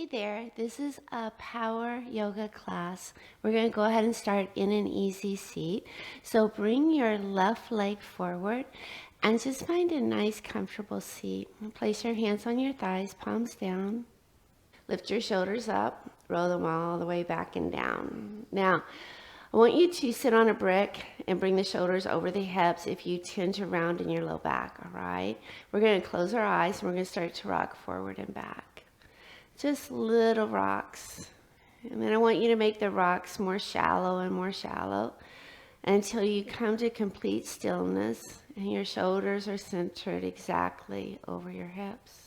there, this is a power yoga class. We're going to go ahead and start in an easy seat. So bring your left leg forward and just find a nice comfortable seat. Place your hands on your thighs, palms down. Lift your shoulders up, roll them all the way back and down. Now, I want you to sit on a brick and bring the shoulders over the hips if you tend to round in your low back, all right? We're going to close our eyes and we're going to start to rock forward and back. Just little rocks. And then I want you to make the rocks more shallow and more shallow until you come to complete stillness and your shoulders are centered exactly over your hips.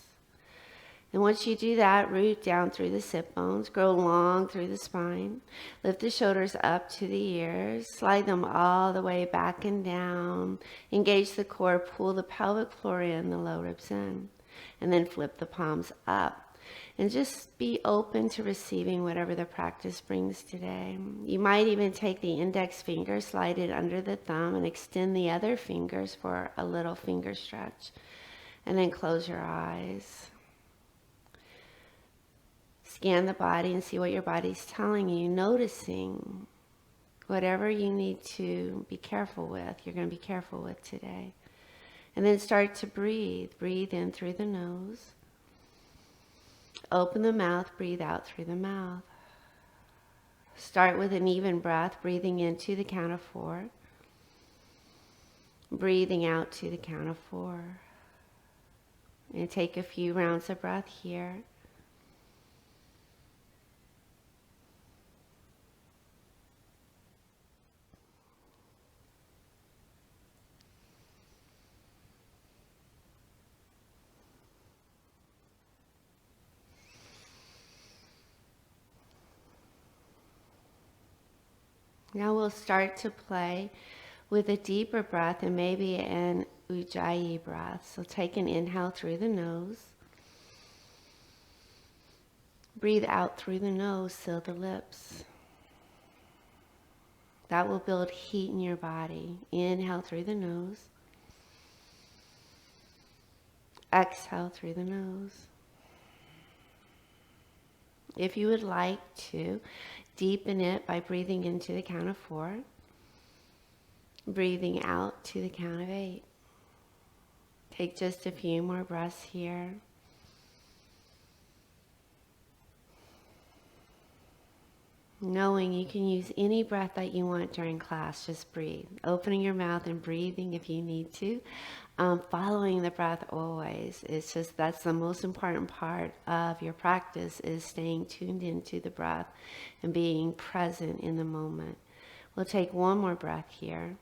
And once you do that, root down through the sit bones, grow long through the spine. Lift the shoulders up to the ears, slide them all the way back and down. Engage the core, pull the pelvic floor in, the low ribs in. And then flip the palms up. And just be open to receiving whatever the practice brings today. You might even take the index finger, slide it under the thumb, and extend the other fingers for a little finger stretch. And then close your eyes. Scan the body and see what your body's telling you, noticing whatever you need to be careful with, you're going to be careful with today. And then start to breathe. Breathe in through the nose. Open the mouth, breathe out through the mouth. Start with an even breath, breathing in to the count of 4. Breathing out to the count of 4. And take a few rounds of breath here. Now we'll start to play with a deeper breath and maybe an ujjayi breath. So take an inhale through the nose. Breathe out through the nose, seal the lips. That will build heat in your body. Inhale through the nose. Exhale through the nose. If you would like to, deepen it by breathing into the count of 4. Breathing out to the count of 8. Take just a few more breaths here. Knowing you can use any breath that you want during class, just breathe. Opening your mouth and breathing if you need to. Following the breath always. It's just that's the most important part of your practice is staying tuned into the breath and being present in the moment. We'll take one more breath here.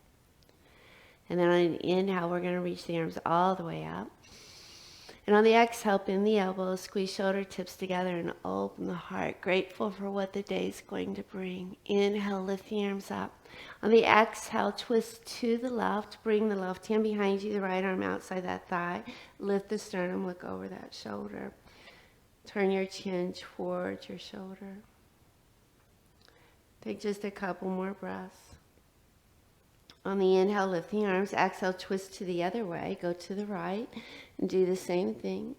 And then on an inhale, we're going to reach the arms all the way up. And on the exhale, bend the elbows, squeeze shoulder tips together and open the heart. Grateful for what the day is going to bring. Inhale, lift the arms up. On the exhale, twist to the left. Bring the left hand behind you, the right arm outside that thigh. Lift the sternum, look over that shoulder. Turn your chin towards your shoulder. Take just a couple more breaths. On the inhale, lift the arms. Exhale, twist to the other way. Go to the right and do the same thing.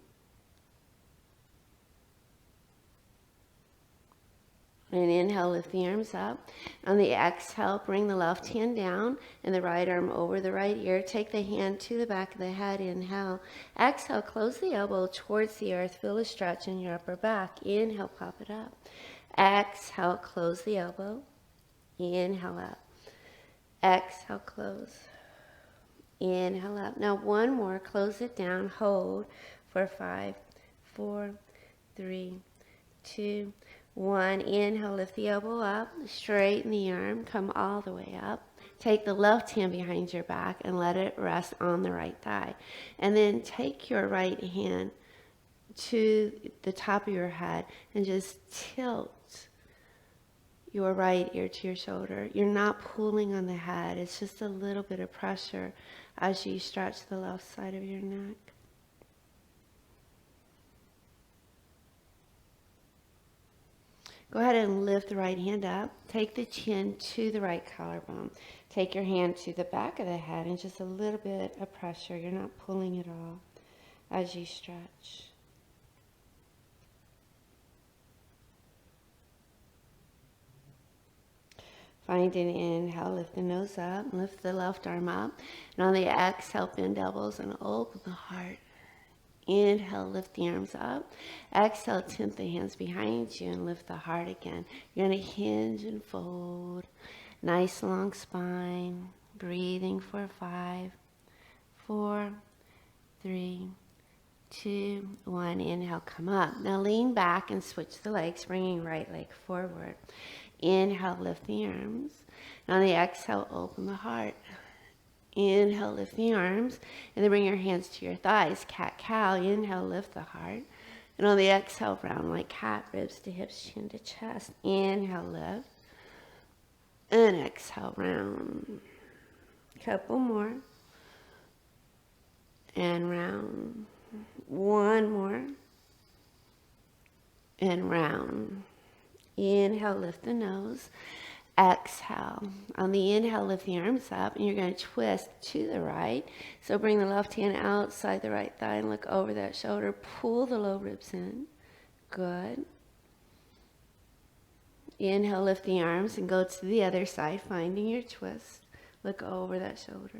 And inhale, lift the arms up. On the exhale, bring the left hand down and the right arm over the right ear. Take the hand to the back of the head. Inhale. Exhale, close the elbow towards the earth. Feel a stretch in your upper back. Inhale, pop it up. Exhale, close the elbow. Inhale up. Exhale, close. Inhale up. Now one more. Close it down. Hold for 5, 4, 3, 2, 1. Inhale, lift the elbow up. Straighten the arm. Come all the way up. Take the left hand behind your back and let it rest on the right thigh. And then take your right hand to the top of your head and just tilt your right ear to your shoulder. You're not pulling on the head. It's just a little bit of pressure as you stretch the left side of your neck. Go ahead and lift the right hand up. Take the chin to the right collarbone. Take your hand to the back of the head and just a little bit of pressure. You're not pulling at all as you stretch. Find an inhale, lift the nose up, lift the left arm up. And on the exhale, bend elbows and open the heart. Inhale, lift the arms up. Exhale, tip the hands behind you and lift the heart again. You're going to hinge and fold. Nice long spine. Breathing for 5, 4, 3, 2, 1. Inhale, come up. Now lean back and switch the legs, bringing right leg forward. Inhale, lift the arms. And on the exhale, open the heart. Inhale, lift the arms. And then bring your hands to your thighs. Cat-cow. Inhale, lift the heart. And on the exhale, round like cat. Ribs to hips, chin to chest. Inhale, lift. And exhale, round. Couple more. And round. One more. And round. Inhale, lift the nose. Exhale. On the inhale, lift the arms up, and you're going to twist to the right. So bring the left hand outside the right thigh and look over that shoulder. Pull the low ribs in. Good. Inhale, lift the arms and go to the other side, finding your twist. Look over that shoulder.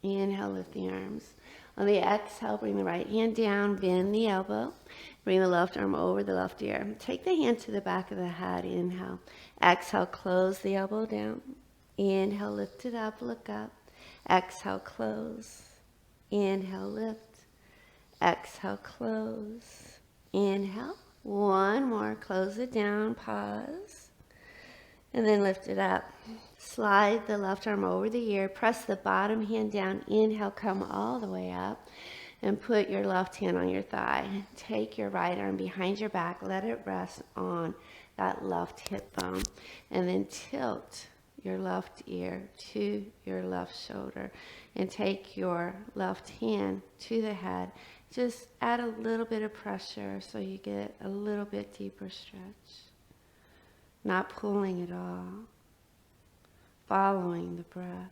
Inhale, lift the arms. On the exhale, bring the right hand down, bend the elbow. Bring the left arm over the left ear. Take the hand to the back of the head. Inhale. Exhale, close the elbow down. Inhale, lift it up, look up. Exhale, close. Inhale, lift. Exhale, close. Inhale. One more. Close it down. Pause. And then lift it up. Slide the left arm over the ear. Press the bottom hand down. Inhale, come all the way up. And put your left hand on your thigh. Take your right arm behind your back. Let it rest on that left hip bone. And then tilt your left ear to your left shoulder. And take your left hand to the head. Just add a little bit of pressure so you get a little bit deeper stretch. Not pulling at all. Following the breath.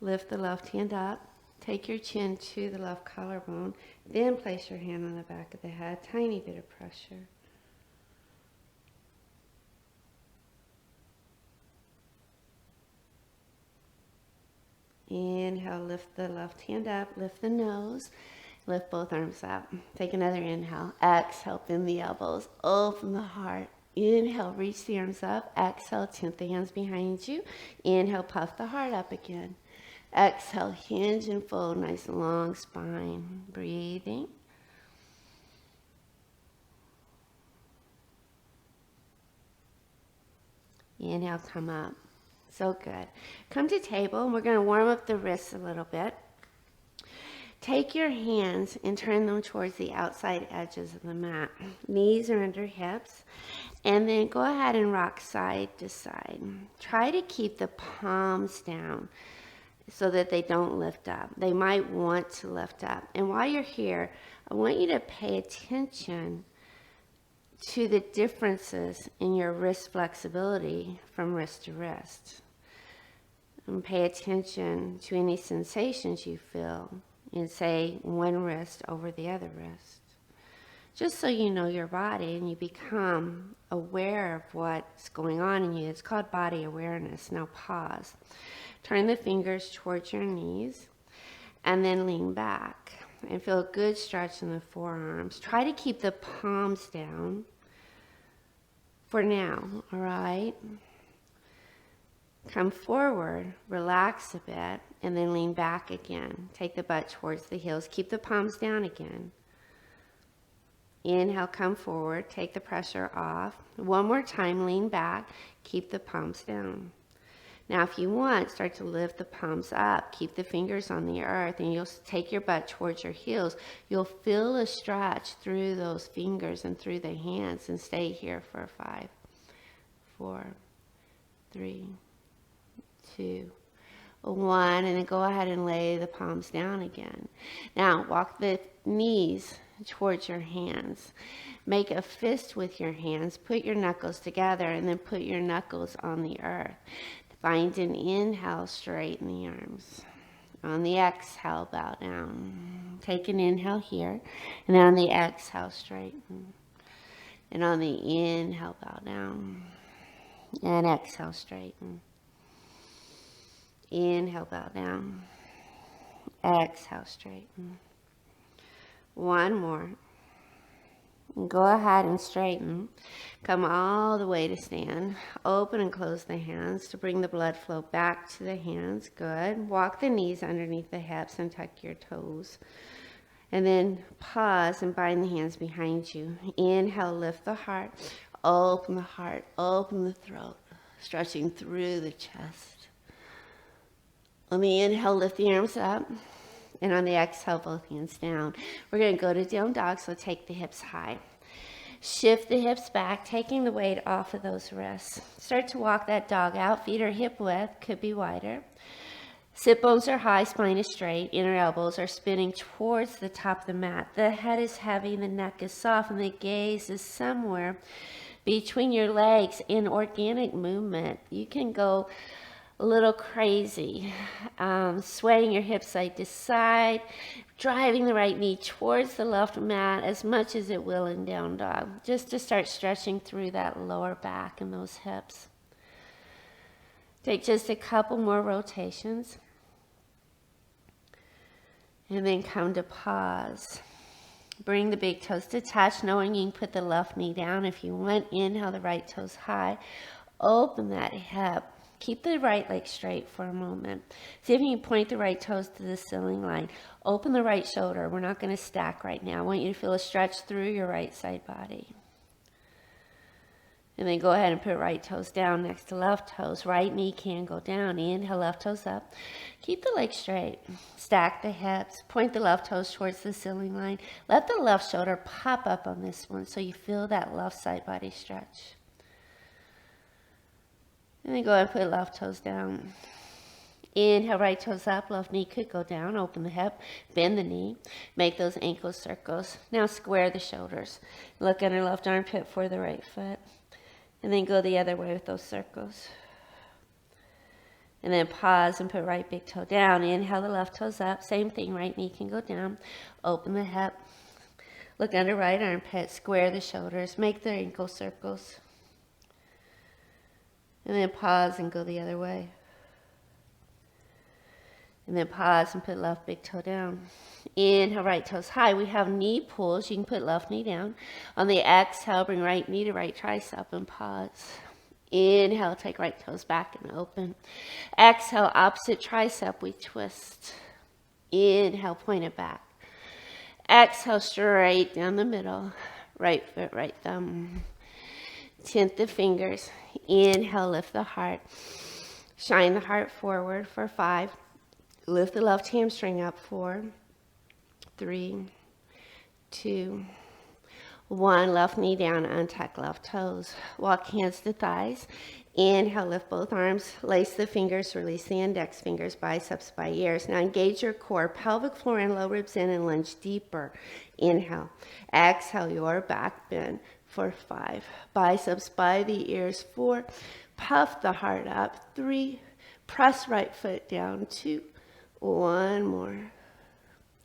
Lift the left hand up. Take your chin to the left collarbone. Then place your hand on the back of the head. Tiny bit of pressure. Inhale, lift the left hand up. Lift the nose. Lift both arms up. Take another inhale. Exhale, bend the elbows. Open the heart. Inhale, reach the arms up. Exhale, tip the hands behind you. Inhale, puff the heart up again. Exhale, hinge and fold. Nice long spine. Breathing. Inhale, come up. So good. Come to table, and we're going to warm up the wrists a little bit. Take your hands and turn them towards the outside edges of the mat. Knees are under hips. And then go ahead and rock side to side. Try to keep the palms down so that they don't lift up. They might want to lift up. And while you're here, I want you to pay attention to the differences in your wrist flexibility from wrist to wrist. And pay attention to any sensations you feel in, say, one wrist over the other wrist. Just so you know your body and you become aware of what's going on in you. It's called body awareness. Now pause. Turn the fingers towards your knees and then lean back and feel a good stretch in the forearms. Try to keep the palms down for now, all right? Come forward, relax a bit, and then lean back again. Take the butt towards the heels. Keep the palms down again. Inhale, come forward, take the pressure off. One more time, lean back, keep the palms down. Now, if you want, start to lift the palms up. Keep the fingers on the earth, and you'll take your butt towards your heels. You'll feel a stretch through those fingers and through the hands, and stay here for 5, 4, 3, 2, 1, and then go ahead and lay the palms down again. Now, walk the knees towards your hands. Make a fist with your hands. Put your knuckles together and then put your knuckles on the earth. Find an inhale, straighten the arms. On the exhale, bow down. Take an inhale here. And then on the exhale, straighten. And on the inhale, bow down. And exhale, straighten. Inhale, bow down. Exhale, straighten. One more. And go ahead and straighten. Come all the way to stand. Open and close the hands to bring the blood flow back to the hands. Good. Walk the knees underneath the hips and tuck your toes. And then pause and bind the hands behind you. Inhale, lift the heart. Open the heart. Open the throat. Stretching through the chest. On the inhale, lift the arms up. And on the exhale, both hands down. We're going to go to down dog, so take the hips high. Shift the hips back, taking the weight off of those wrists. Start to walk that dog out. Feet are hip width, could be wider. Sit bones are high, spine is straight. Inner elbows are spinning towards the top of the mat. The head is heavy, the neck is soft, and the gaze is somewhere between your legs in organic movement. You can go a little crazy, swaying your hips side to side, driving the right knee towards the left mat as much as it will in down dog, just to start stretching through that lower back and those hips. Take just a couple more rotations. And then come to pause. Bring the big toes to touch, knowing you can put the left knee down if you want. Inhale, the right toes high. Open that hip. Keep the right leg straight for a moment. See if you can point the right toes to the ceiling line. Open the right shoulder. We're not going to stack right now. I want you to feel a stretch through your right side body. And then go ahead and put right toes down next to left toes. Right knee can go down. Inhale, left toes up. Keep the legs straight. Stack the hips. Point the left toes towards the ceiling line. Let the left shoulder pop up on this one so you feel that left side body stretch. And then go ahead and put left toes down. Inhale, right toes up. Left knee could go down. Open the hip. Bend the knee. Make those ankle circles. Now square the shoulders. Look under left armpit for the right foot. And then go the other way with those circles. And then pause and put right big toe down. Inhale, the left toes up. Same thing, right knee can go down. Open the hip. Look under right armpit. Square the shoulders. Make the ankle circles. And then pause and go the other way. And then pause and put left big toe down. Inhale, right toes high. We have knee pulls. You can put left knee down. On the exhale, bring right knee to right tricep and pause. Inhale, take right toes back and open. Exhale, opposite tricep, we twist. Inhale, point it back. Exhale, straight down the middle. Right foot, right thumb. Tint the fingers. Inhale, lift the heart. Shine the heart forward for 5. Lift the left hamstring up. 4, 3, 2, 1. Left knee down, untuck left toes. Walk hands to thighs. Inhale, lift both arms. Lace the fingers, release the index fingers, biceps by ears. Now engage your core, pelvic floor and low ribs in and lunge deeper. Inhale. Exhale, your back bend for 5. Biceps by the ears. 4. Puff the heart up. 3. Press right foot down. 2. 1 more.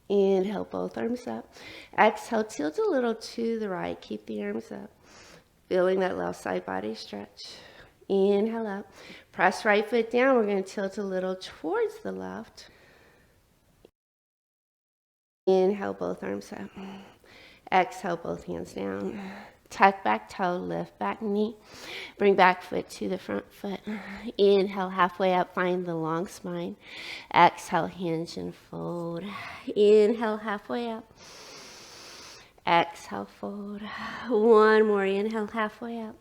Inhale, both arms up. Exhale, tilt a little to the right. Keep the arms up. Feeling that left side body stretch. Inhale up. Press right foot down. We're going to tilt a little towards the left. Inhale, both arms up. Exhale, both hands down. Tuck back toe, lift back knee. Bring back foot to the front foot. Inhale, halfway up, find the long spine. Exhale, hinge and fold. Inhale, halfway up. Exhale, fold. 1 more. Inhale, halfway up.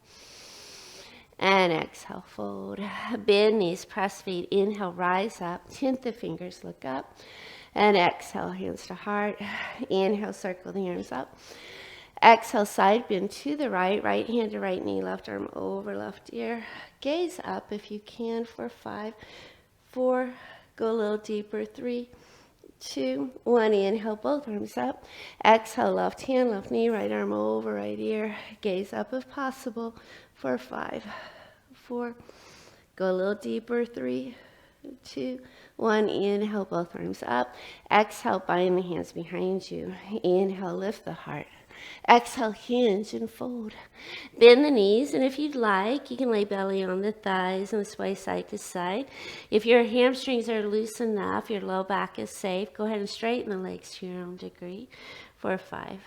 And exhale, fold. Bend knees, press feet. Inhale, rise up. Tint the fingers, look up. And exhale, hands to heart. Inhale, circle the arms up. Exhale, side bend to the right. Right hand to right knee, left arm over left ear. Gaze up if you can for 5, 4. Go a little deeper. 3, 2, 1. Inhale, both arms up. Exhale, left hand, left knee, right arm over right ear. Gaze up if possible for 5, 4. Go a little deeper. 3, 2, 1. Inhale, both arms up. Exhale, bind the hands behind you. Inhale, lift the heart. Exhale, hinge and fold. Bend the knees, and if you'd like, you can lay belly on the thighs and sway side to side. If your hamstrings are loose enough, your low back is safe, go ahead and straighten the legs to your own degree. 4, 5.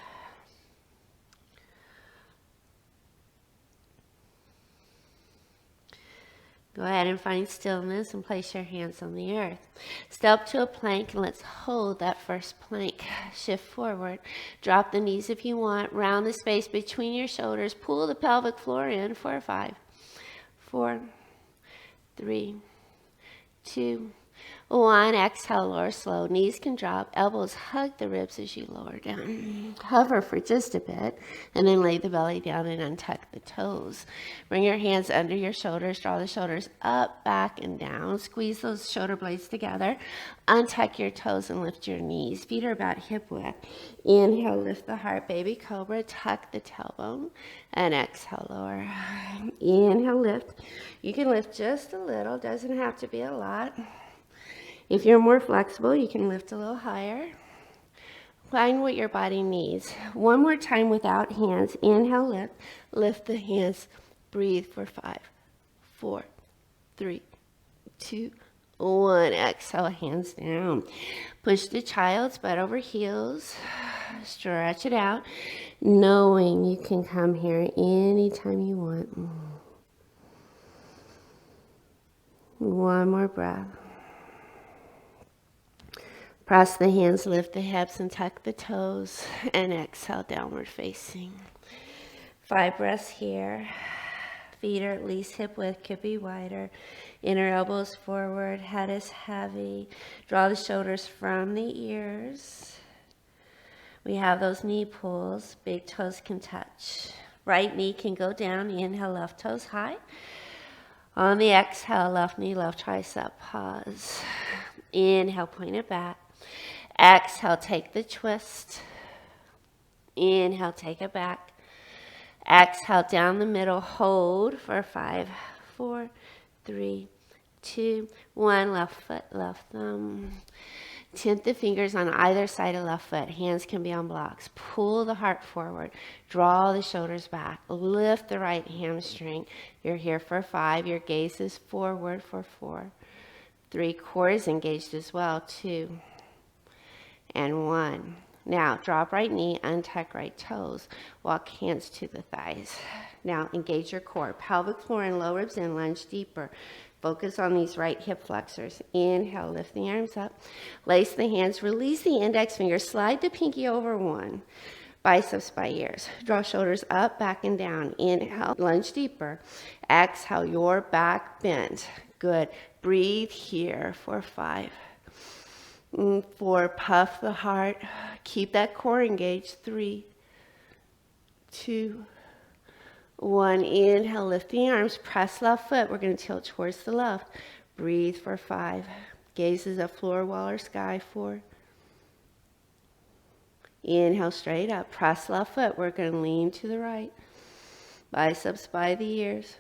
Go ahead and find stillness and place your hands on the earth. Step to a plank and let's hold that first plank. Shift forward. Drop the knees if you want. Round the space between your shoulders. Pull the pelvic floor in. 4, 5. 4, 3, 2, 1. Exhale, lower slow. Knees can drop. Elbows hug the ribs as you lower down. Hover for just a bit, and then lay the belly down and untuck the toes. Bring your hands under your shoulders. Draw the shoulders up, back, and down. Squeeze those shoulder blades together. Untuck your toes and lift your knees. Feet are about hip width. Inhale, lift the heart, baby cobra. Tuck the tailbone, and exhale, lower. Inhale, lift. You can lift just a little. Doesn't have to be a lot. If you're more flexible, you can lift a little higher. Find what your body needs. One more time without hands. Inhale, lift. Lift the hands. Breathe for 5, 4, 3, 2, 1. Exhale, hands down. Push the child's butt over heels. Stretch it out, knowing you can come here anytime you want. One more breath. Press the hands, lift the hips, and tuck the toes, and exhale, downward facing. 5 breaths here. Feet are at least hip width, could be wider. Inner elbows forward, head is heavy. Draw the shoulders from the ears. We have those knee pulls. Big toes can touch. Right knee can go down. Inhale, left toes high. On the exhale, left knee, left tricep, pause. Inhale, point it back. Exhale, take the twist. Inhale, take it back. Exhale, down the middle, hold for 5, 4, 3, 2, 1. Left foot, left thumb. Tint the fingers on either side of left foot. Hands can be on blocks. Pull the heart forward. Draw the shoulders back. Lift the right hamstring. You're here for 5. Your gaze is forward for 4. 3. Core is engaged as well. 2 and 1. Now, drop right knee, untuck right toes. Walk hands to the thighs. Now, engage your core. Pelvic floor and low ribs in, lunge deeper. Focus on these right hip flexors. Inhale, lift the arms up. Lace the hands, release the index finger. Slide the pinky over 1. Biceps by ears. Draw shoulders up, back, and down. Inhale, lunge deeper. Exhale, your back bend. Good. Breathe here for 5. 4, puff the heart. Keep that core engaged. 3, 2, 1. Inhale, lift the arms. Press left foot. We're going to tilt towards the left. Breathe for 5. Gaze is at floor, wall, or sky. 4. Inhale, straight up. Press left foot. We're going to lean to the right. Biceps by the ears.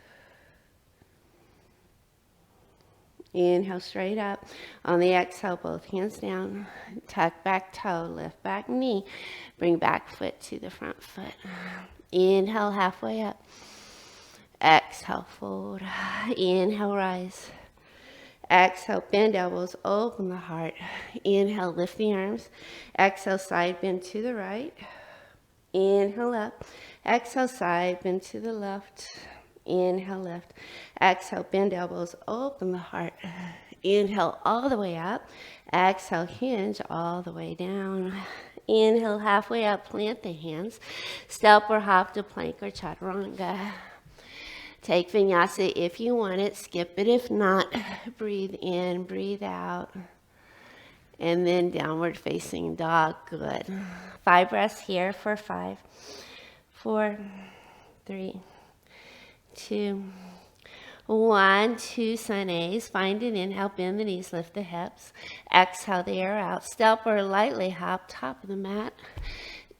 Inhale, straight up. On the exhale, both hands down. Tuck back toe, lift back knee. Bring back foot to the front foot. Inhale, halfway up. Exhale, fold. Inhale, rise. Exhale, bend elbows, open the heart. Inhale, lift the arms. Exhale, side bend to the right. Inhale, up. Exhale, side bend to the left. Inhale, lift. Exhale, bend elbows, open the heart. Inhale, all the way up. Exhale, hinge all the way down. Inhale, halfway up, plant the hands. Step or hop to plank or chaturanga. Take vinyasa if you want it. Skip it if not. Breathe in, breathe out. And then downward facing dog. Good. 5 breaths here for 5, 4, 3, 2, 1. 2 sun A's. Find an inhale, bend the knees, lift the hips. Exhale the air out. Step or lightly hop, top of the mat.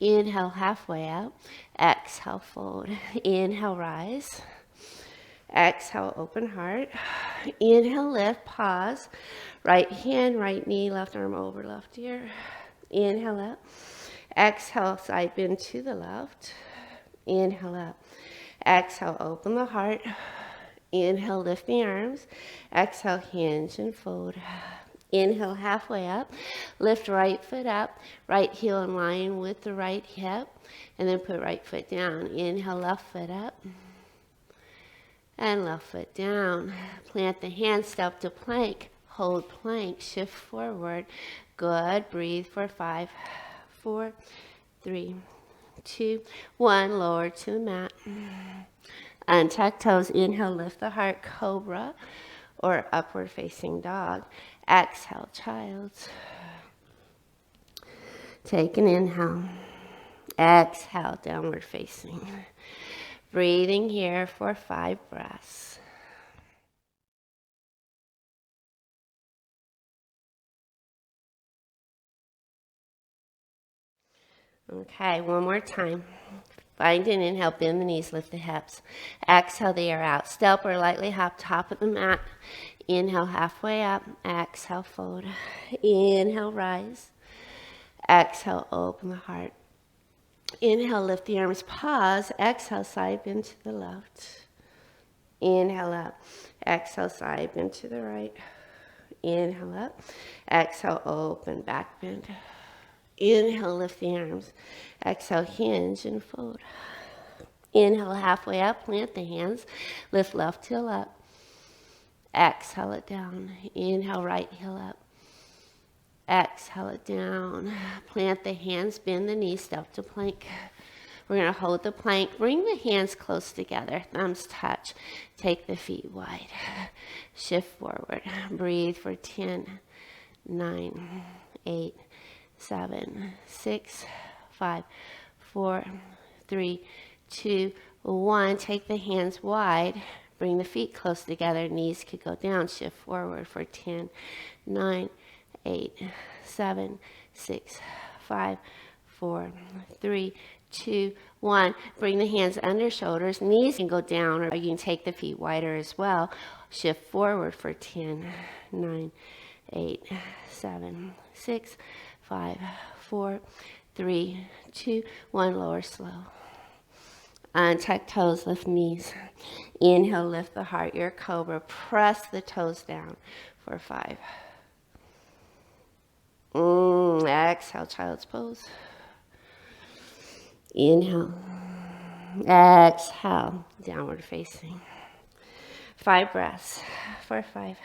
Inhale, halfway up. Exhale, fold. Inhale, rise. Exhale, open heart. Inhale, lift, pause. Right hand, right knee, left arm over left ear. Inhale up. Exhale, side bend to the left. Inhale up. Exhale, open the heart. Inhale, lift the arms. Exhale, hinge and fold. Inhale, halfway up. Lift right foot up. Right heel in line with the right hip. And then put right foot down. Inhale, left foot up. And left foot down. Plant the hands, step to plank. Hold plank, shift forward. Good. Breathe for 5, 4, 3, 2, 1. Lower to the mat. Untuck toes. Inhale, lift the heart, cobra or upward facing dog. Exhale, child's. Take an inhale. Exhale, downward facing. Breathing here for 5 breaths. Okay, one more time. Find an inhale, bend the knees, lift the hips. Exhale the air out. Step or lightly hop top of the mat. Inhale, halfway up. Exhale, fold. Inhale, rise. Exhale, open the heart. Inhale, lift the arms, pause. Exhale, side bend to the left. Inhale up. Exhale, side bend to the right. Inhale up. Exhale, open, back bend. Inhale, lift the arms. Exhale, hinge and fold. Inhale, halfway up, plant the hands. Lift left heel up. Exhale it down. Inhale, right heel up. Exhale it down. Plant the hands, bend the knees, step to plank. We're going to hold the plank. Bring the hands close together. Thumbs touch. Take the feet wide. Shift forward. Breathe for 10, 9, 8, 7, 6, 5, 4, 3, 2, 1. Take the hands wide. Bring the feet close together. Knees could go down. Shift forward for 10, 9, 8, 7, 6, 5, 4, 3, 2, 1. Bring the hands under shoulders. Knees can go down, or you can take the feet wider as well. Shift forward for 10, 9, 8, 7, 6, 5, 4, 3, 2, 1. Lower slow. Untuck toes, lift knees. Inhale, lift the heart, your cobra. Press the toes down for 5. Exhale, child's pose. Inhale. Exhale, downward facing. 5 breaths for 5,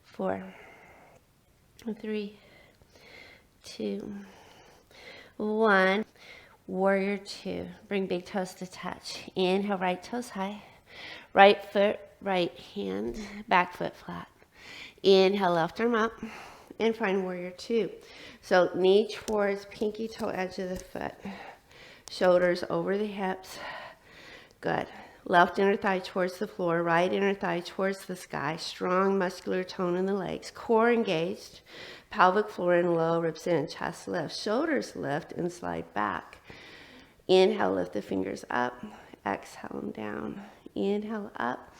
4, 3, 2, 1. Warrior 2. Bring big toes to touch. Inhale, right toes high. Right foot, right hand, back foot flat. Inhale, left arm up. And find warrior 2. So knee towards pinky toe edge of the foot. Shoulders over the hips. Good. Left inner thigh towards the floor. Right inner thigh towards the sky. Strong muscular tone in the legs. Core engaged. Pelvic floor and low ribs in. Chest lift. Shoulders lift and slide back. Inhale, lift the fingers up. Exhale them down. Inhale, up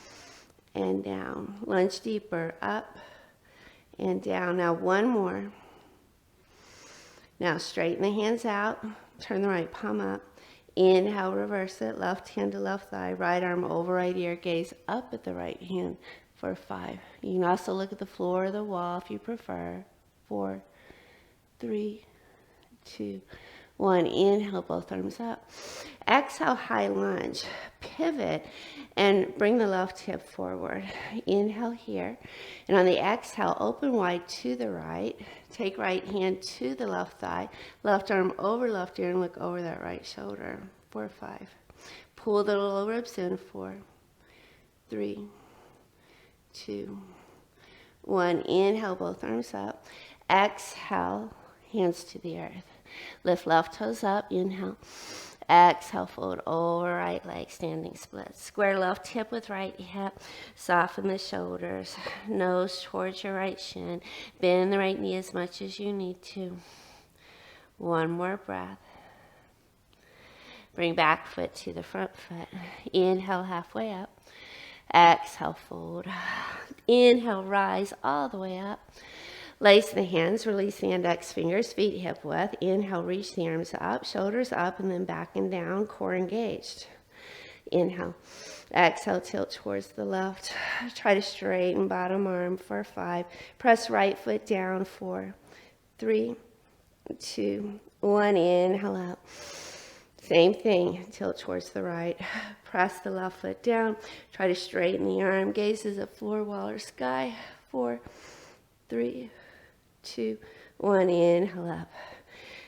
and down. Lunge deeper. Up and down. Now one more. Now straighten the hands out. Turn the right palm up. Inhale, reverse it. Left hand to left thigh. Right arm over right ear. Gaze up at the right hand for 5. You can also look at the floor or the wall if you prefer. 4, 3, 2, 1. Inhale, both arms up. Exhale, high lunge. Pivot and bring the left hip forward. Inhale here. And on the exhale, open wide to the right. Take right hand to the left thigh. Left arm over left ear and look over that right shoulder. 4, 5. Pull the lower ribs in. 4, 3, 2, 1. Inhale, both arms up. Exhale, hands to the earth. Lift left toes up. Inhale. Exhale, fold over right leg, standing split. Square left hip with right hip. Soften the shoulders. Nose towards your right shin. Bend the right knee as much as you need to. One more breath. Bring back foot to the front foot. Inhale, halfway up. Exhale, fold. Inhale, rise all the way up. Lace the hands, release the index fingers, feet hip width. Inhale, reach the arms up, shoulders up, and then back and down, core engaged. Inhale. Exhale, tilt towards the left. Try to straighten bottom arm for 5. Press right foot down, 4, 3, 2, 1. Inhale up. Same thing, tilt towards the right. Press the left foot down. Try to straighten the arm. Gaze at floor, wall, or sky. 4, 3, 2, 1. Inhale up.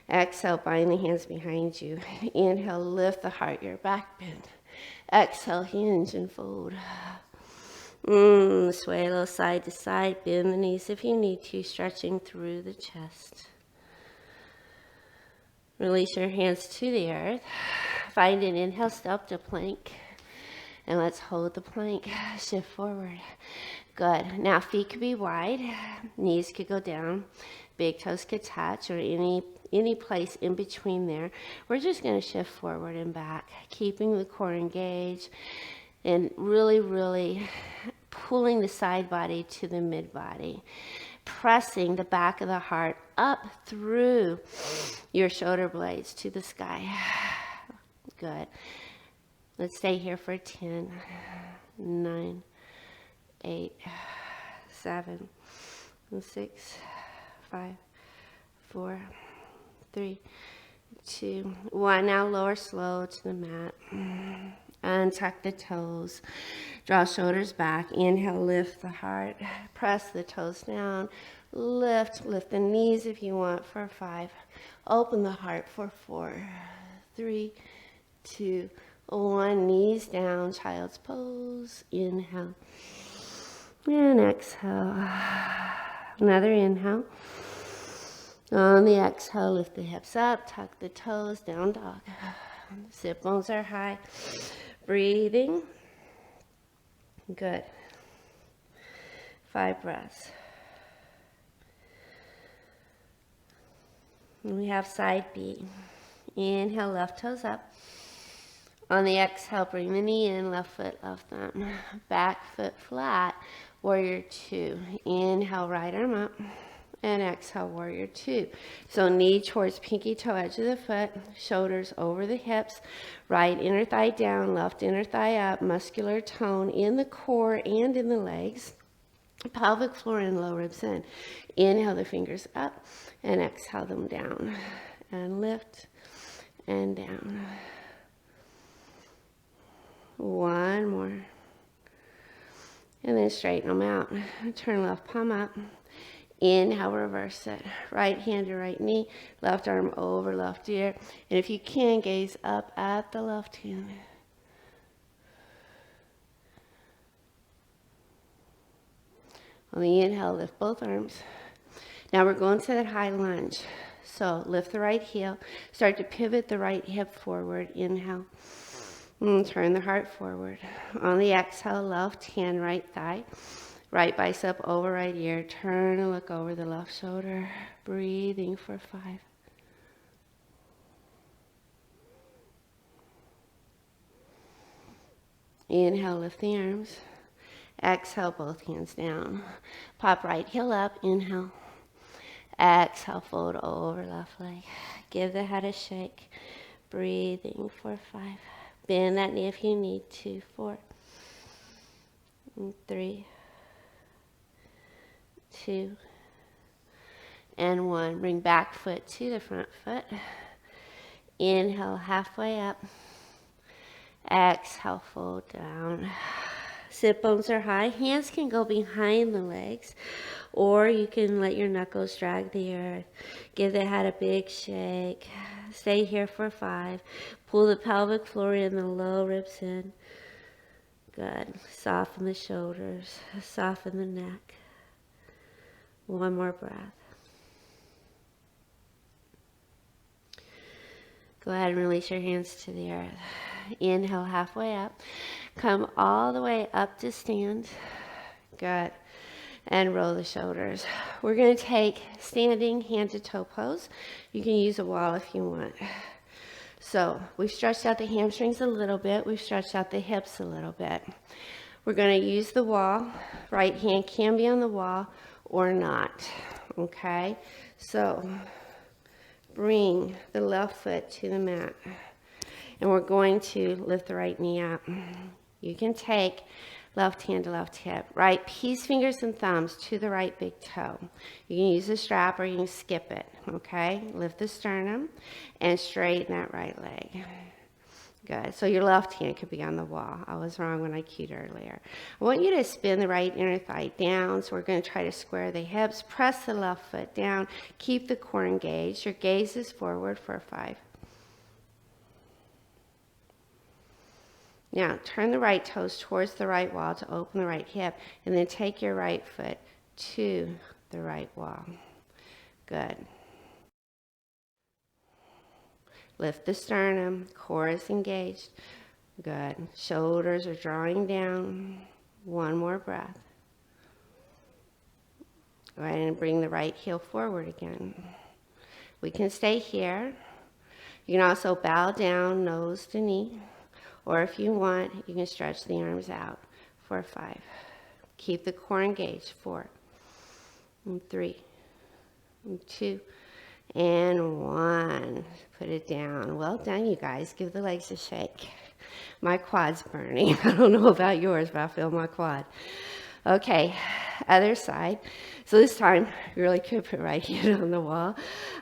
Exhale, bind the hands behind you. Inhale, lift the heart, your back bend. Exhale, hinge and fold. Sway a little side to side. Bend the knees if you need to, stretching through the chest. Release your hands to the earth. Find an inhale, step to plank. And let's hold the plank. Shift forward. Good. Now feet could be wide. Knees could go down. Big toes could touch, or any place in between there. We're just going to shift forward and back, keeping the core engaged and really, really pulling the side body to the mid body. Pressing the back of the heart up through your shoulder blades to the sky. Good. Let's stay here for 10, 9, 8, 7, 6, 5, 4, 3, 2, 1. Now lower slow to the mat. Untuck the toes. Draw shoulders back. Inhale, lift the heart. Press the toes down. Lift the knees if you want for 5. Open the heart for 4, 3, 2, 1. Knees down, child's pose. Inhale. And exhale. Another inhale. On the exhale, lift the hips up, tuck the toes, down dog. Sit bones are high. Breathing. Good. 5 breaths. And we have side B. Inhale, left toes up. On the exhale, bring the knee in, left foot, left thumb. Back foot flat, warrior 2. Inhale, right arm up. And exhale, warrior 2. So knee towards pinky toe edge of the foot, shoulders over the hips, right inner thigh down, left inner thigh up, muscular tone in the core and in the legs, pelvic floor and low ribs in. Inhale the fingers up and exhale them down. And lift and down. 1 more. And then straighten them out. Turn left palm up. Inhale, reverse it. Right hand to right knee, left arm over left ear. And if you can, gaze up at the left hand. On the inhale, lift both arms. Now we're going to that high lunge. So lift the right heel. Start to pivot the right hip forward. Inhale. Turn the heart forward. On the exhale, left hand, right thigh. Right bicep over right ear. Turn and look over the left shoulder. Breathing for 5. Inhale, lift the arms. Exhale, both hands down. Pop right heel up. Inhale. Exhale, fold over left leg. Give the head a shake. Breathing for 5. Bend that knee if you need to. 4, 3, 2, and 1. Bring back foot to the front foot. Inhale, halfway up. Exhale, fold down. Sit bones are high. Hands can go behind the legs, or you can let your knuckles drag the earth. Give the head a big shake. Stay here for 5. Pull the pelvic floor in, the low ribs in. Good. Soften the shoulders. Soften the neck. 1 more breath. Go ahead and release your hands to the earth. Inhale, halfway up. Come all the way up to stand. Good. And roll the shoulders. We're going to take standing hand to toe pose. You can use a wall if you want. So we've stretched out the hamstrings a little bit. We've stretched out the hips a little bit. We're going to use the wall. Right hand can be on the wall or not. Okay? So bring the left foot to the mat. And we're going to lift the right knee up. You can take left hand to left hip. Right peace fingers and thumbs to the right big toe. You can use a strap or you can skip it. Okay? Lift the sternum and straighten that right leg. Good. So your left hand could be on the wall. I was wrong when I cued earlier. I want you to spin the right inner thigh down. So we're going to try to square the hips. Press the left foot down. Keep the core engaged. Your gaze is forward for 5. Now, turn the right toes towards the right wall to open the right hip. And then take your right foot to the right wall. Good. Lift the sternum, core is engaged. Good. Shoulders are drawing down. One more breath. Go ahead and bring the right heel forward again. We can stay here. You can also bow down, nose to knee. Or if you want, you can stretch the arms out for 5. Keep the core engaged. 4, 3, 2, and 1. Put it down. Well done, you guys. Give the legs a shake. My quad's burning. I don't know about yours, but I feel my quad. Okay, other side. So this time, you really could put right hand on the wall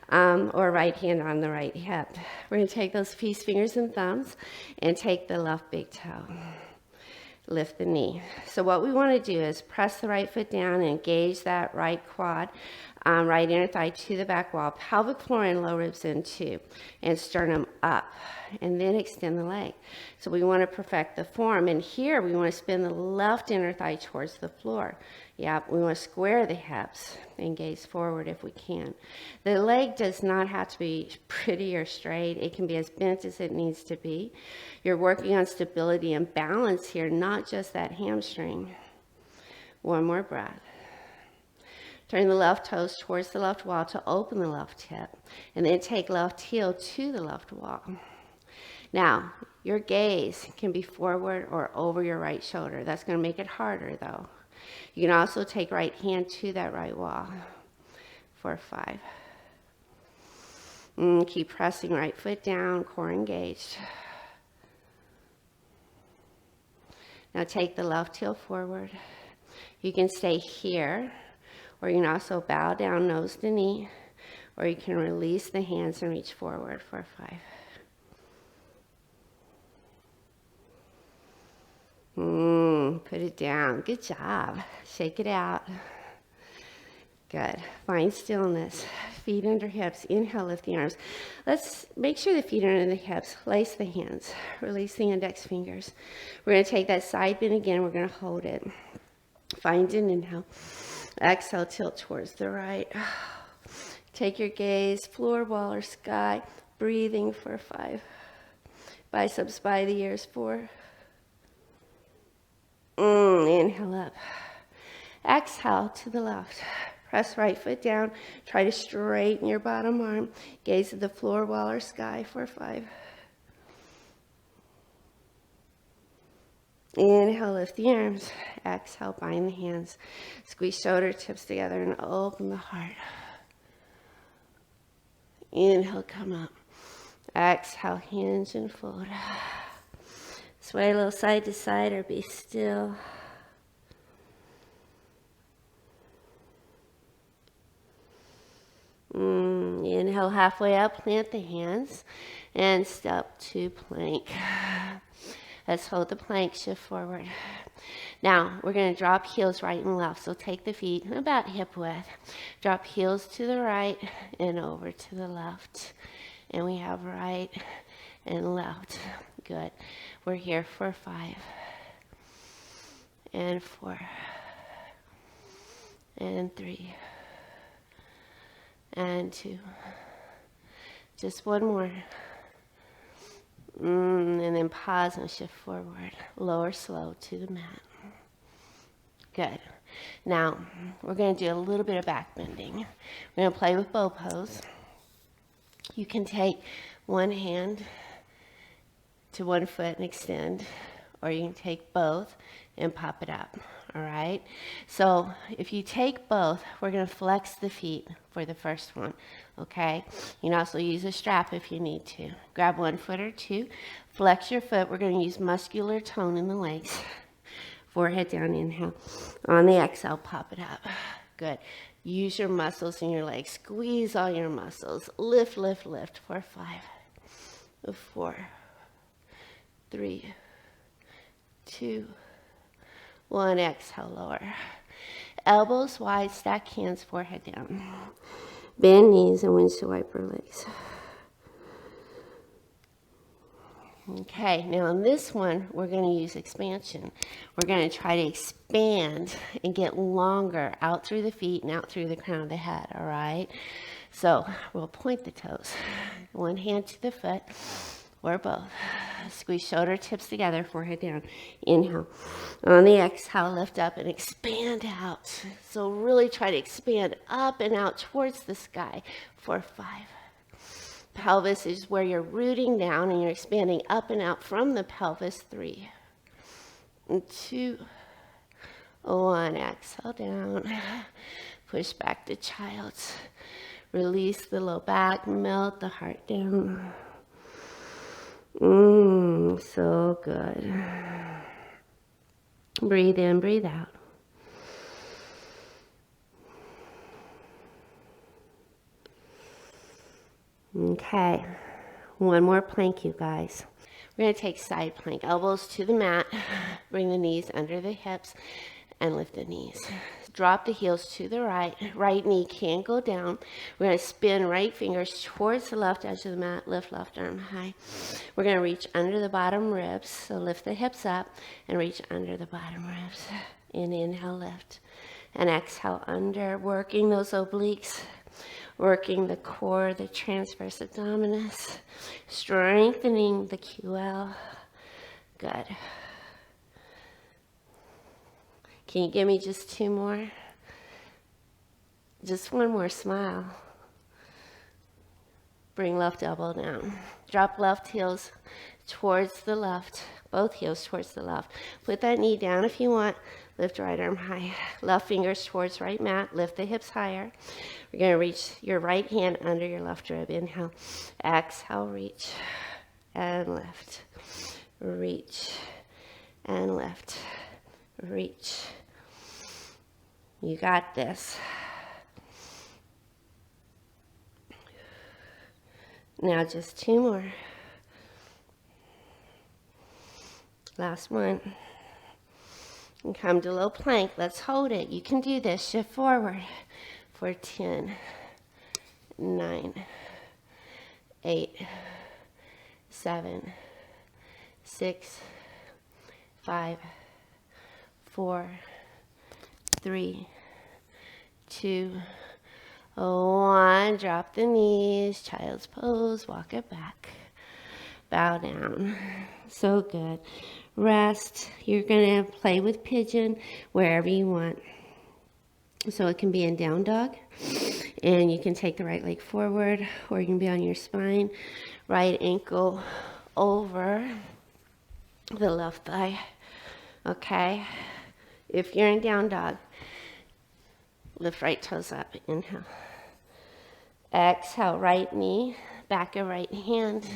or right hand on the right hip. We're going to take those peace fingers and thumbs and take the left big toe. Lift the knee. So what we want to do is press the right foot down and engage that right quad, right inner thigh to the back wall, pelvic floor and low ribs in too, and sternum up, and then extend the leg. So we want to perfect the form, and here we want to spin the left inner thigh towards the floor. Yep, we want to square the hips and gaze forward if we can. The leg does not have to be pretty or straight. It can be as bent as it needs to be. You're working on stability and balance here, not just that hamstring. One more breath. Turn the left toes towards the left wall to open the left hip, and then take left heel to the left wall. Now, your gaze can be forward or over your right shoulder. That's going to make it harder, though. You can also take right hand to that right wall for 5. Keep pressing right foot down, core engaged. Now take the left heel forward. You can stay here, or you can also bow down, nose to knee, or you can release the hands and reach forward for 5. Put it down. Good job. Shake it out. Good. Find stillness. Feet under hips. Inhale, lift the arms. Let's make sure the feet are under the hips. Lace the hands. Release the index fingers. We're going to take that side bend again. We're going to hold it. Find an inhale. Exhale, tilt towards the right. Take your gaze, floor, wall, or sky. Breathing for 5. Biceps by the ears. 4. Inhale up. Exhale to the left. Press right foot down. Try to straighten your bottom arm. Gaze at the floor, wall, or sky for 5. Inhale, lift the arms. Exhale, bind the hands. Squeeze shoulder tips together and open the heart. Inhale, come up. Exhale, hinge and fold. Sway a little side to side or be still. Inhale, halfway up, plant the hands and step to plank. Let's hold the plank, shift forward. Now, we're going to drop heels right and left. So take the feet about hip width. Drop heels to the right and over to the left. And we have right and left. Good. We're here for 5. And 4. And 3. And 2. Just one more. And then pause and shift forward. Lower slow to the mat. Good. Now, we're going to do a little bit of back bending. We're going to play with bow pose. You can take one hand to one foot and extend, or you can take both and pop it up. All right. So if you take both, we're going to flex the feet for the first one. Okay. You can also use a strap if you need to. Grab 1 foot or 2. Flex your foot. We're going to use muscular tone in the legs. Forehead down, inhale. On the exhale, pop it up. Good. Use your muscles in your legs. Squeeze all your muscles. Lift, lift, lift. 4, 5, 4, 3, 2, 1. Exhale, lower. Elbows wide, stack hands, forehead down. Bend knees and windshield wiper legs. Okay, now in this one, we're going to use expansion. We're going to try to expand and get longer out through the feet and out through the crown of the head, all right? So we'll point the toes. 1 hand to the foot or both. Squeeze shoulder tips together, forehead down. Inhale. On the exhale, lift up and expand out. So really try to expand up and out towards the sky. 4, 5. Pelvis is where you're rooting down and you're expanding up and out from the pelvis. 3, 2, 1. Exhale down. Push back to child's. Release the low back. Melt the heart down. So good. Breathe in, breathe out. Okay, 1 more plank, you guys. We're going to take side plank, elbows to the mat, bring the knees under the hips, and lift the knees. Drop the heels to the right. Right knee can go down. We're going to spin right fingers towards the left edge of the mat, lift left arm high. We're going to reach under the bottom ribs, so lift the hips up and reach under the bottom ribs. And inhale, lift. And exhale under, working those obliques. Working the core, the transverse abdominis, strengthening the QL. Good. Can you give me just 2 more? Just 1 more smile. Bring left elbow down. Drop left heels towards the left, both heels towards the left. Put that knee down if you want. Lift right arm high. Left fingers towards right mat. Lift the hips higher. We're going to reach your right hand under your left rib. Inhale. Exhale, reach and lift. Reach and lift. Reach. You got this. Now just 2 more. Last one. And come to low plank. Let's hold it. You can do this. Shift forward for 10, 9, 8, 7, 6, 5, 4, 3, 2, 1. Drop the knees. Child's pose. Walk it back. Bow down. So good. Rest. You're going to play with pigeon wherever you want. So it can be in down dog, and you can take the right leg forward, or you can be on your spine, right ankle over the left thigh. Okay. If you're in down dog, lift right toes up. Inhale. Exhale, right knee, back of right hand,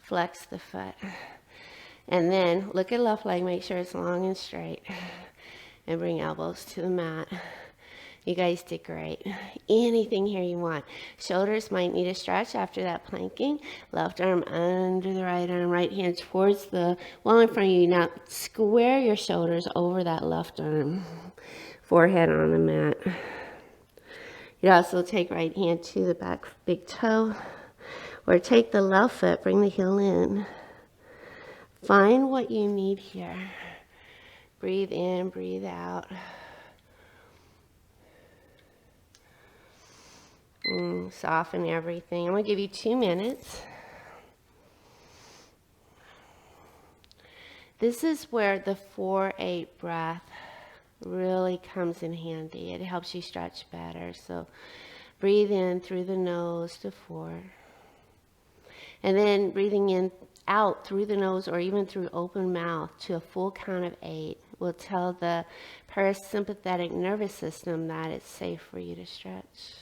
flex the foot. And then look at left leg, make sure it's long and straight. And bring elbows to the mat. You guys did great. Anything here you want. Shoulders might need a stretch after that planking. Left arm under the right arm, right hand towards the wall in front of you. Now square your shoulders over that left arm. Forehead on the mat. You'd also take right hand to the back big toe. Or take the left foot, bring the heel in. Find what you need here. Breathe in, breathe out. Soften everything. I'm going to give you 2 minutes. This is where the 4-8 breath really comes in handy. It helps you stretch better. So breathe in through the nose to 4. And then breathing in, out through the nose or even through open mouth to a full count of 8 will tell the parasympathetic nervous system that it's safe for you to stretch.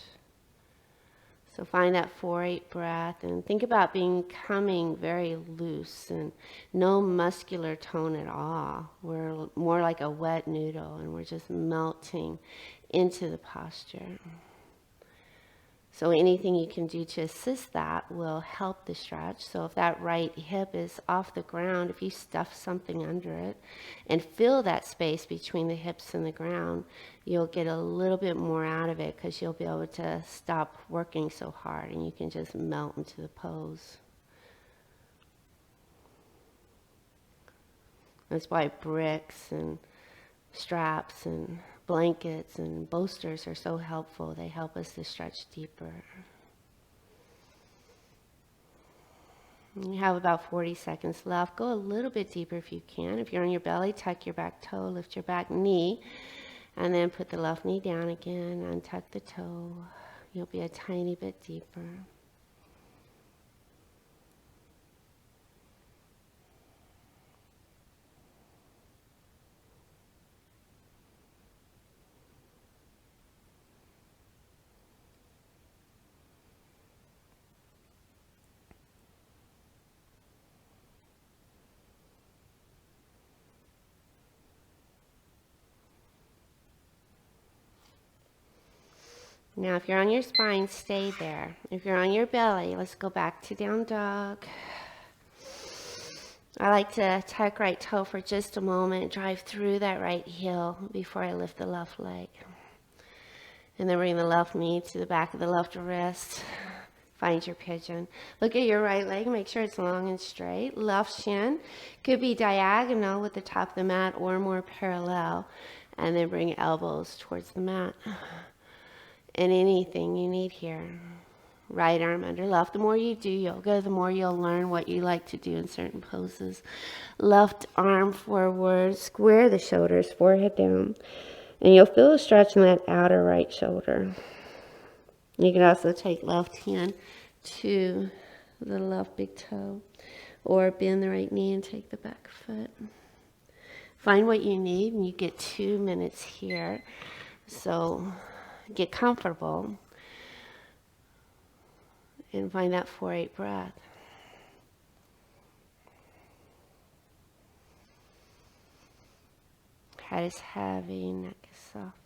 So find that 4-8 breath and think about becoming very loose and no muscular tone at all. We're more like a wet noodle and we're just melting into the posture. So anything you can do to assist that will help the stretch. So if that right hip is off the ground, if you stuff something under it and fill that space between the hips and the ground, you'll get a little bit more out of it because you'll be able to stop working so hard and you can just melt into the pose. That's why bricks and straps and blankets and bolsters are so helpful. They help us to stretch deeper. You have about 40 seconds left. Go a little bit deeper if you can. If you're on your belly, tuck your back toe, lift your back knee, and then put the left knee down again, untuck the toe. You'll be a tiny bit deeper. Now, if you're on your spine, stay there. If you're on your belly, let's go back to down dog. I like to tuck right toe for just a moment, drive through that right heel before I lift the left leg. And then bring the left knee to the back of the left wrist. Find your pigeon. Look at your right leg, make sure it's long and straight. Left shin could be diagonal with the top of the mat or more parallel. And then bring elbows towards the mat. And anything you need here. Right arm under left. The more you do yoga, the more you'll learn what you like to do in certain poses. Left arm forward, square the shoulders, forehead down. And you'll feel a stretch in that outer right shoulder. You can also take left hand to the left big toe. Or bend the right knee and take the back foot. Find what you need, and you get 2 minutes here. So get comfortable and find that 4-8 breath. Head is heavy, neck is soft.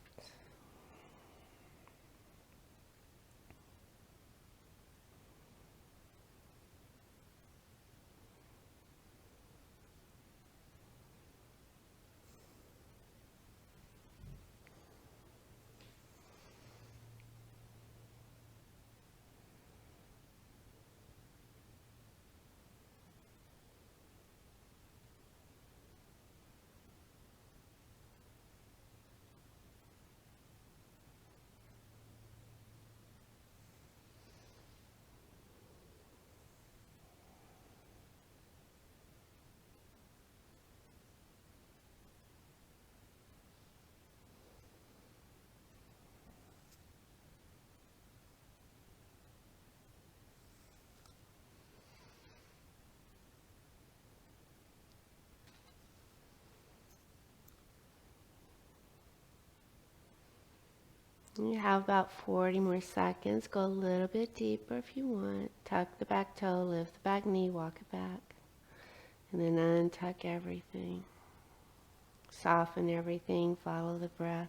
You have about 40 more seconds. Go a little bit deeper if you want. Tuck the back toe, lift the back knee, walk it back. And then untuck everything. Soften everything, follow the breath.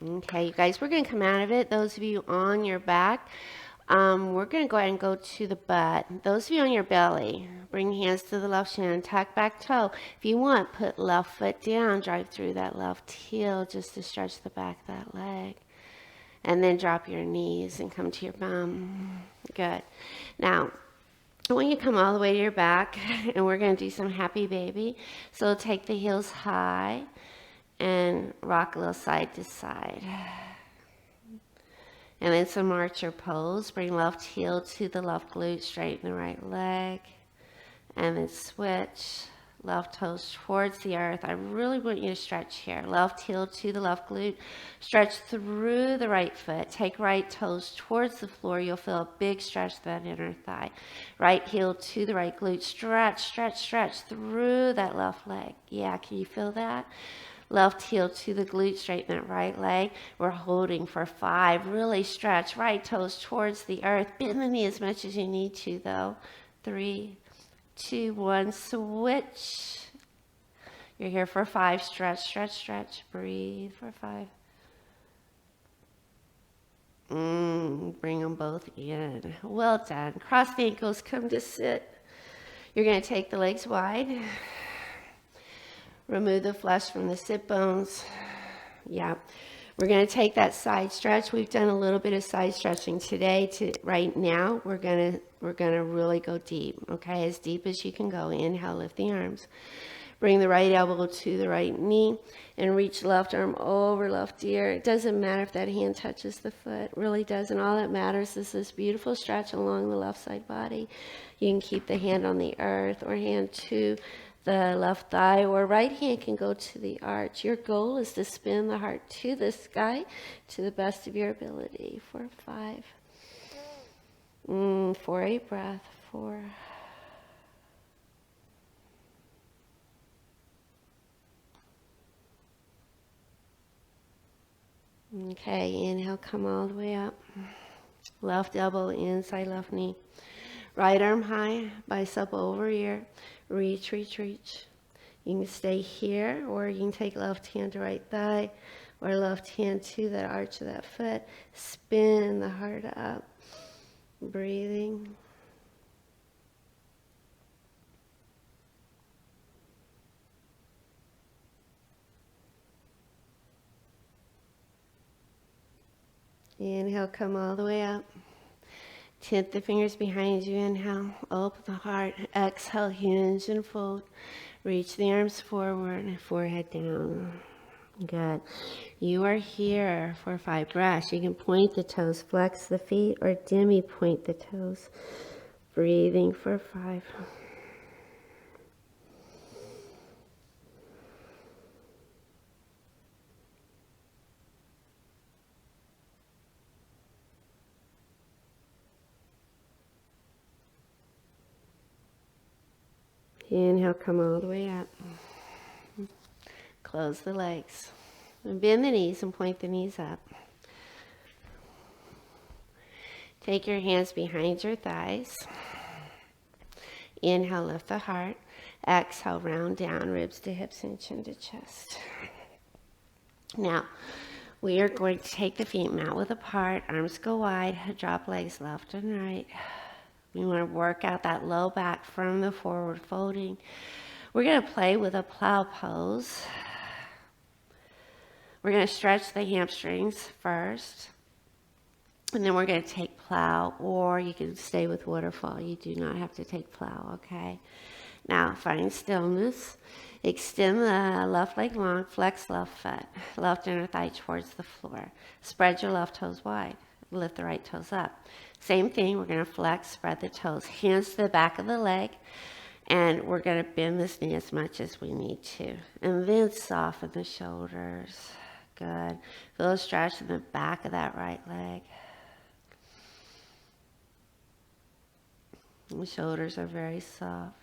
Okay, you guys, we're going to come out of it. Those of you on your back, we're going to go ahead and go to the butt. Those of you on your belly, bring hands to the left shin, tuck back toe. If you want, put left foot down, drive through that left heel just to stretch the back of that leg. And then drop your knees and come to your bum. Good. Now, I want you to come all the way to your back, and we're going to do some happy baby. So take the heels high and rock a little side to side. And then some archer pose. Bring left heel to the left glute, straighten the right leg. And then switch. Left toes towards the earth. I really want you to stretch here. Left heel to the left glute. Stretch through the right foot. Take right toes towards the floor. You'll feel a big stretch to that inner thigh. Right heel to the right glute. Stretch, stretch, stretch through that left leg. Yeah, can you feel that? Left heel to the glute, straighten that right leg. We're holding for 5. Really stretch. Right toes towards the earth. Bend the knee as much as you need to, though. 3, 2, 1, switch. You're here for 5. Stretch, stretch, stretch. Breathe for 5. Bring them both in. Well done. Cross the ankles, come to sit. You're going to take the legs wide. Remove the flesh from the sit bones. Yeah. We're going to take that side stretch. We've done a little bit of side stretching today. Right now, we're going to really go deep, okay? As deep as you can go. Inhale, lift the arms. Bring the right elbow to the right knee and reach left arm over left ear. It doesn't matter if that hand touches the foot. It really doesn't. All that matters is this beautiful stretch along the left side body. You can keep the hand on the earth or hand to the left thigh, or right hand can go to the arch. Your goal is to spin the heart to the sky to the best of your ability. For 5. For a breath. 4. Okay, inhale, come all the way up. Left elbow inside left knee. Right arm high, bicep over ear. Reach, reach, reach. You can stay here, or you can take left hand to right thigh, or left hand to that arch of that foot. Spin the heart up. Breathing. Inhale, come all the way up. Tip the fingers behind you. Inhale, open the heart. Exhale, hinge and fold. Reach the arms forward, forehead down. Good. You are here for 5 breaths. You can point the toes, flex the feet, or demi point the toes. Breathing for 5. Inhale, come all the way up. Close the legs. And bend the knees and point the knees up. Take your hands behind your thighs. Inhale, lift the heart. Exhale, round down, ribs to hips and chin to chest. Now, we are going to take the feet mat width apart, arms go wide, drop legs left and right. We want to work out that low back from the forward folding. We're going to play with a plow pose. We're going to stretch the hamstrings first. And then we're going to take plow, or you can stay with waterfall. You do not have to take plow, okay? Now, find stillness. Extend the left leg long, flex left foot, left inner thigh towards the floor. Spread your left toes wide. Lift the right toes up. Same thing, we're going to flex, spread the toes. Hands to the back of the leg, and we're going to bend this knee as much as we need to. And then soften the shoulders. Good. Feel a stretch in the back of that right leg. The shoulders are very soft.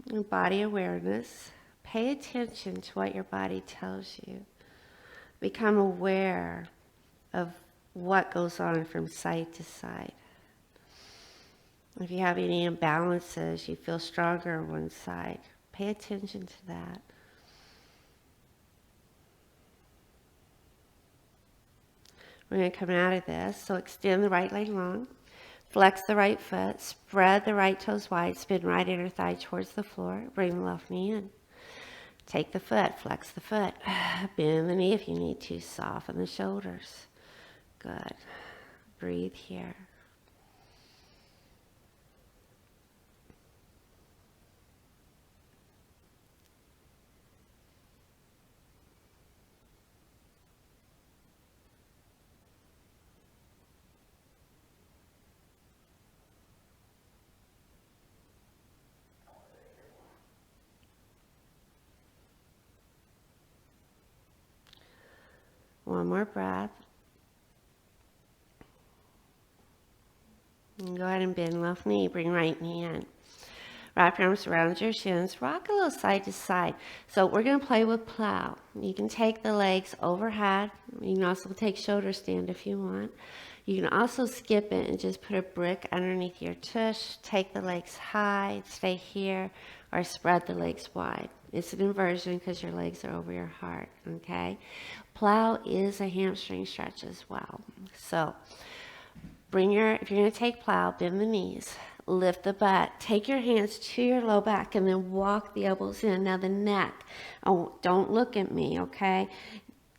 And body awareness. Pay attention to what your body tells you. Become aware of what goes on from side to side. If you have any imbalances, you feel stronger on one side, pay attention to that. We're going to come out of this. So extend the right leg long. Flex the right foot. Spread the right toes wide. Spin right inner thigh towards the floor. Bring the left knee in. Take the foot, flex the foot. Bend the knee if you need to. Soften the shoulders. Good. Breathe here. One more breath. And go ahead and bend left knee. Bring right knee in. Wrap your arms around your shins. Rock a little side to side. So we're going to play with plow. You can take the legs overhead. You can also take shoulder stand if you want. You can also skip it and just put a brick underneath your tush. Take the legs high. Stay here. Or spread the legs wide. It's an inversion because your legs are over your heart. Okay? Plow is a hamstring stretch as well. So if you're going to take plow, bend the knees, lift the butt, take your hands to your low back, and then walk the elbows in. Now the neck, don't look at me, okay?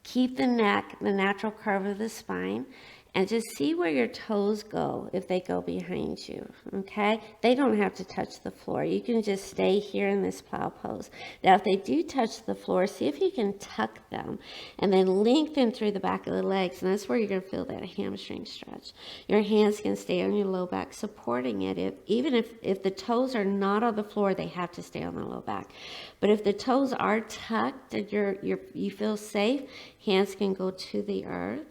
Keep the neck, the natural curve of the spine, and just see where your toes go if they go behind you, okay? They don't have to touch the floor. You can just stay here in this plow pose. Now, if they do touch the floor, see if you can tuck them and then lengthen through the back of the legs, and that's where you're going to feel that hamstring stretch. Your hands can stay on your low back, supporting it. Even if the toes are not on the floor, they have to stay on the low back. But if the toes are tucked and you feel safe, hands can go to the earth.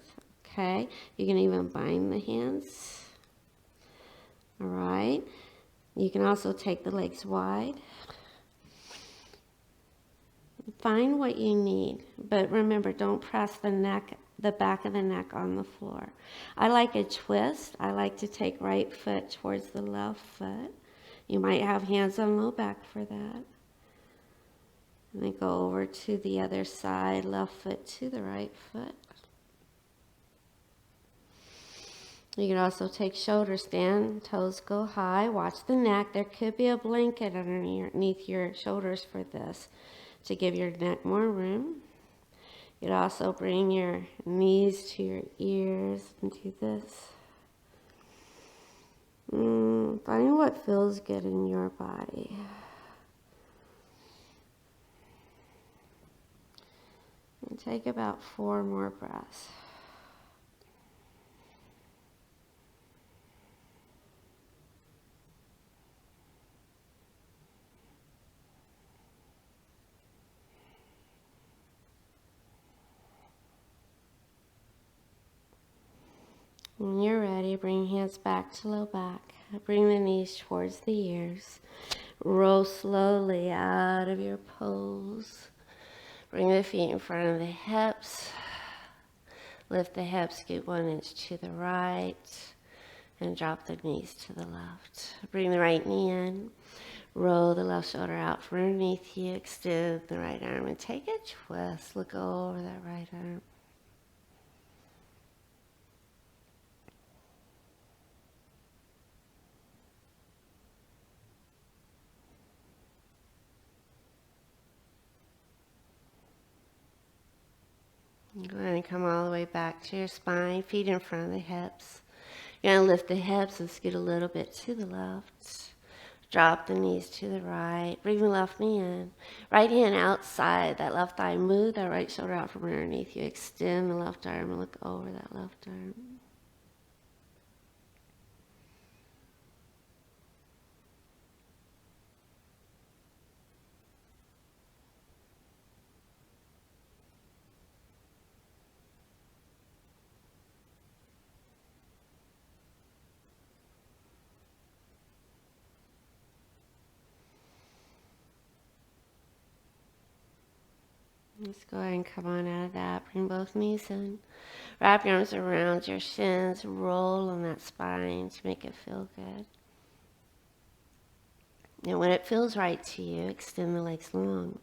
Okay, you can even bind the hands. All right, you can also take the legs wide. Find what you need, but remember, don't press the back of the neck on the floor. I like a twist. I like to take right foot towards the left foot. You might have hands on low back for that. And then go over to the other side, left foot to the right foot. You can also take shoulder stand, toes go high, watch the neck. There could be a blanket underneath your shoulders for this to give your neck more room. You'd also bring your knees to your ears and do this. Find what feels good in your body. And take about 4 more breaths. When you're ready, bring hands back to low back. Bring the knees towards the ears. Roll slowly out of your pose. Bring the feet in front of the hips. Lift the hips, scoot 1 inch to the right. And drop the knees to the left. Bring the right knee in. Roll the left shoulder out from underneath you. Extend the right arm and take a twist. Look over that right arm. Go ahead and come all the way back to your spine, feet in front of the hips. You're going to lift the hips and scoot a little bit to the left. Drop the knees to the right. Bring the left knee in. Right hand outside that left thigh. Move that right shoulder out from underneath you. Extend the left arm and look over that left arm. Let's go ahead and come on out of that. Bring both knees in. Wrap your arms around your shins. Roll on that spine to make it feel good. And when it feels right to you, extend the legs long.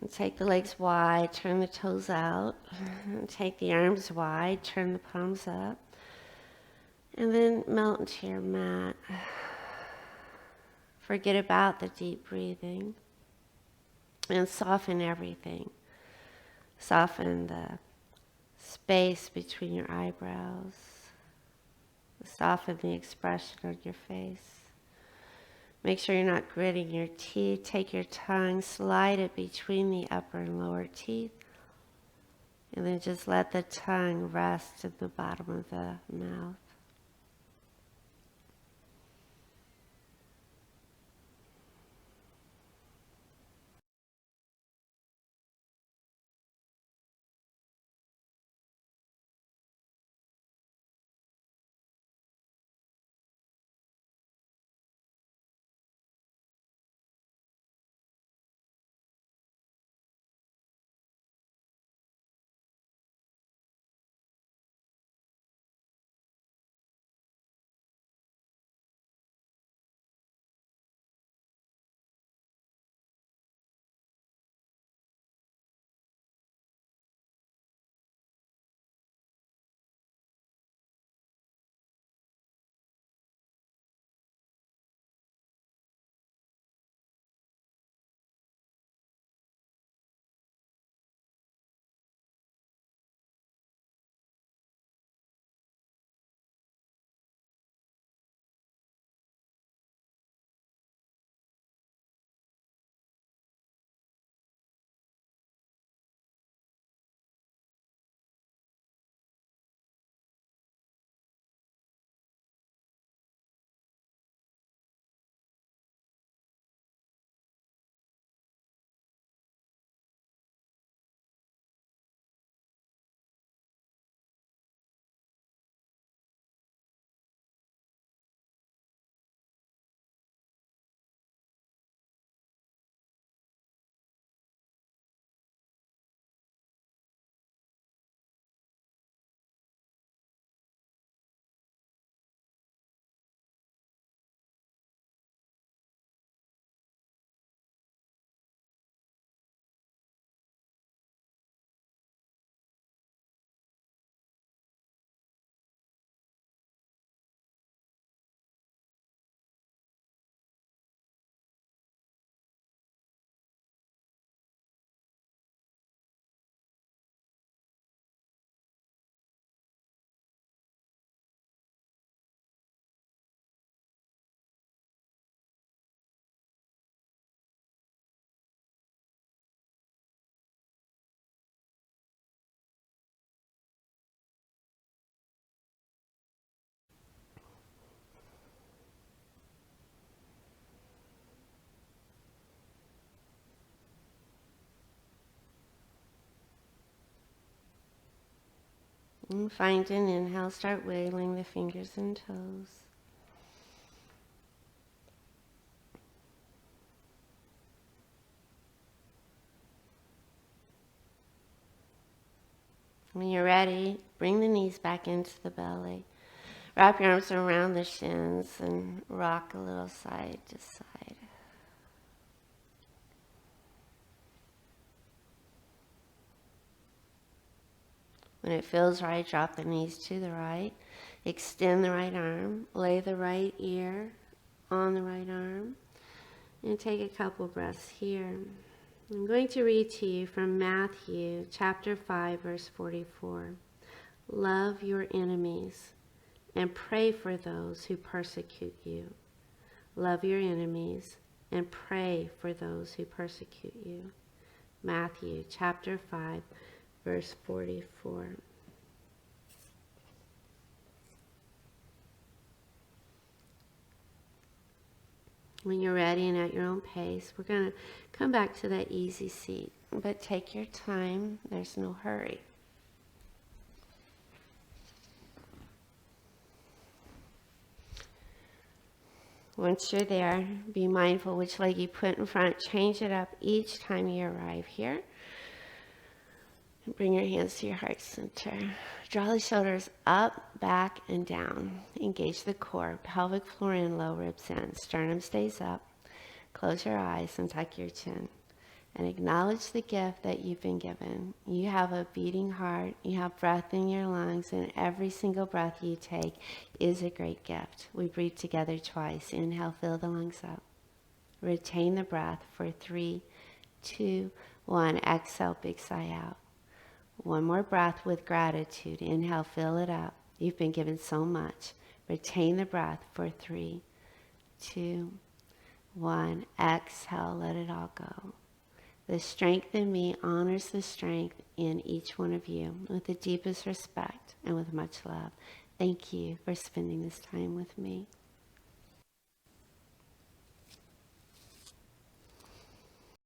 And take the legs wide. Turn the toes out. And take the arms wide. Turn the palms up. And then melt into your mat. Forget about the deep breathing. and soften everything. Soften the space between your eyebrows. Soften the expression on your face. Make sure you're not gritting your teeth. Take your tongue, slide it between the upper and lower teeth, and then just let the tongue rest at the bottom of the mouth. And find an inhale, start wiggling the fingers and toes. When you're ready, bring the knees back into the belly. Wrap your arms around the shins and rock a little side to side. When it feels right, drop the knees to the right. Extend the right arm. Lay the right ear on the right arm. And take a couple breaths here. I'm going to read to you from Matthew chapter 5, verse 44. Love your enemies and pray for those who persecute you. Love your enemies and pray for those who persecute you. Matthew chapter 5, verse 44. When you're ready and at your own pace, we're going to come back to that easy seat. But take your time. There's no hurry. Once you're there, be mindful which leg you put in front. Change it up each time you arrive here. And bring your hands to your heart center. Draw the shoulders up, back, and down. Engage the core, pelvic floor in, low ribs in. Sternum stays up. Close your eyes and tuck your chin. And acknowledge the gift that you've been given. You have a beating heart. You have breath in your lungs. And every single breath you take is a great gift. We breathe together twice. Inhale, fill the lungs up. Retain the breath for 3, 2, 1. Exhale, big sigh out. One more breath with gratitude. Inhale, fill it up. You've been given so much. Retain the breath for 3, 2, 1. Exhale, let it all go. The strength in me honors the strength in each one of you with the deepest respect and with much love. Thank you for spending this time with me.